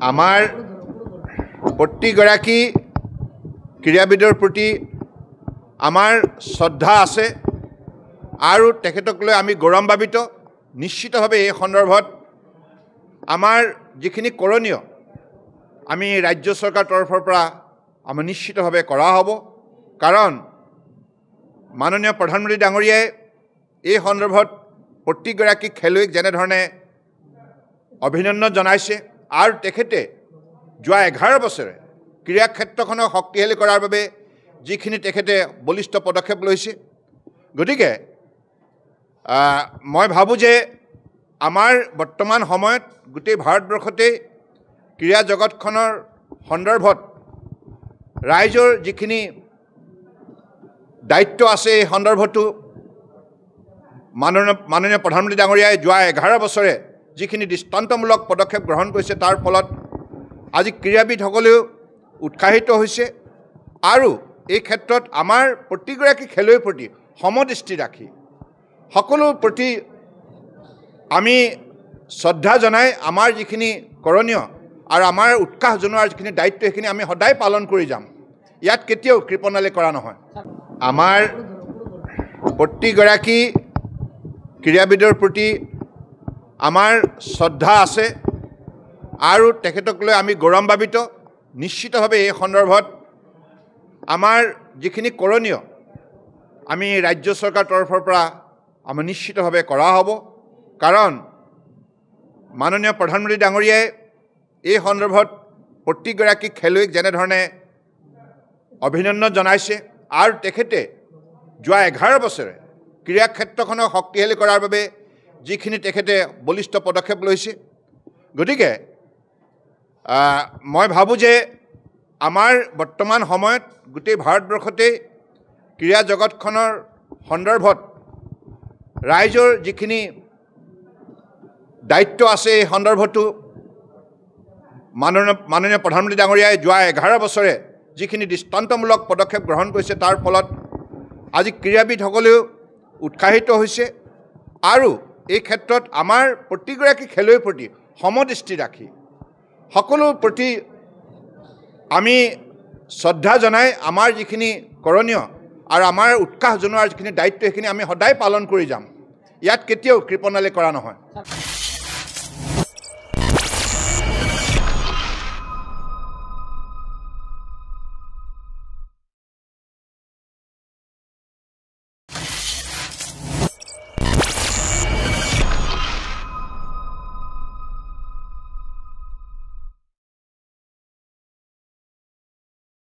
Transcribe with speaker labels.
Speaker 1: আমাৰ প্ৰতিগৰাকী ক্ৰীড়াবিদৰ প্ৰতি আমাৰ শ্ৰদ্ধা আছে আৰু তেখেতক লৈ আমি গৌৰৱান্বিত। নিশ্চিতভাৱে এই সন্দৰ্ভত আমাৰ যিখিনি কৰণীয় আমি ৰাজ্য চৰকাৰৰ তৰফৰ পৰা আমি নিশ্চিতভাৱে কৰা হ'ব। কাৰণ মাননীয় প্ৰধানমন্ত্ৰী ডাঙৰীয়াই এই সন্দৰ্ভত প্ৰতিগৰাকী খেলুৱৈক যেনেধৰণে অভিনন্দন জনাইছে আৰু তেখেতে যোৱা 11 বছৰে ক্ৰীড়া ক্ষেত্ৰখনক শক্তিশালী কৰাৰ বাবে যিখিনি তেখেতে বলিষ্ঠ পদক্ষেপ লৈছে, গতিকে মই ভাবোঁ যে আমাৰ বৰ্তমান সময়ত গোটেই ভাৰতবৰ্ষতেই ক্ৰীড়া জগতখনৰ সন্দৰ্ভত ৰাইজৰ যিখিনি দায়িত্ব আছে এই সন্দৰ্ভতো মাননীয় প্ৰধানমন্ত্ৰী ডাঙৰীয়াই যোৱা 11 বছৰে যিখিনি দৃষ্টান্তমূলক পদক্ষেপ গ্ৰহণ কৰিছে তাৰ ফলত আজি ক্ৰীড়াবিদসকলেও উৎসাহিত হৈছে আৰু এই ক্ষেত্ৰত আমাৰ প্ৰতিগৰাকী খেলুৱৈৰ প্ৰতি সমদৃষ্টি ৰাখি সকলোৰ প্ৰতি আমি শ্ৰদ্ধা জনাই আমাৰ যিখিনি কৰণীয় আৰু আমাৰ উৎসাহ জনোৱাৰ যিখিনি দায়িত্ব সেইখিনি আমি সদায় পালন কৰি যাম। ইয়াত কেতিয়াও কৃপণালি কৰা নহয়। আমাৰ প্ৰতিগৰাকী ক্ৰীড়াবিদৰ প্ৰতি আমাৰ শ্ৰদ্ধা আছে আৰু তেখেতক লৈ আমি গৌৰৱান্বিত। নিশ্চিতভাৱে এই সন্দৰ্ভত আমাৰ যিখিনি কৰণীয় আমি ৰাজ্য চৰকাৰৰ তৰফৰ পৰা আমি নিশ্চিতভাৱে কৰা হ'ব। কাৰণ মাননীয় প্ৰধানমন্ত্ৰী ডাঙৰীয়াই এই সন্দৰ্ভত প্ৰতিগৰাকী খেলুৱৈক যেনেধৰণে অভিনন্দন জনাইছে আৰু তেখেতে যোৱা 11 বছৰে ক্ৰীড়া ক্ষেত্ৰখনক শক্তিশালী কৰাৰ বাবে যিখিনি তেখেতে বলিষ্ঠ পদক্ষেপ লৈছে, গতিকে মই ভাবোঁ যে আমাৰ বৰ্তমান সময়ত গোটেই ভাৰতবৰ্ষতেই ক্ৰীড়া জগতখনৰ সন্দৰ্ভত ৰাইজৰ যিখিনি দায়িত্ব আছে এই সন্দৰ্ভতো মাননীয় প্ৰধানমন্ত্ৰী ডাঙৰীয়াই যোৱা 11 বছৰে যিখিনি দৃষ্টান্তমূলক পদক্ষেপ গ্ৰহণ কৰিছে তাৰ ফলত আজি ক্ৰীড়াবিদসকলেও উৎসাহিত হৈছে আৰু এই ক্ষেত্ৰত আমাৰ প্ৰতিগৰাকী খেলুৱৈৰ প্ৰতি সমদৃষ্টি ৰাখি সকলোৰ প্ৰতি আমি শ্ৰদ্ধা জনাই আমাৰ যিখিনি কৰণীয় আৰু আমাৰ উৎসাহ জনোৱাৰ যিখিনি দায়িত্ব সেইখিনি আমি সদায় পালন কৰি যাম। ইয়াত কেতিয়াও কৃপণালি কৰা নহয়।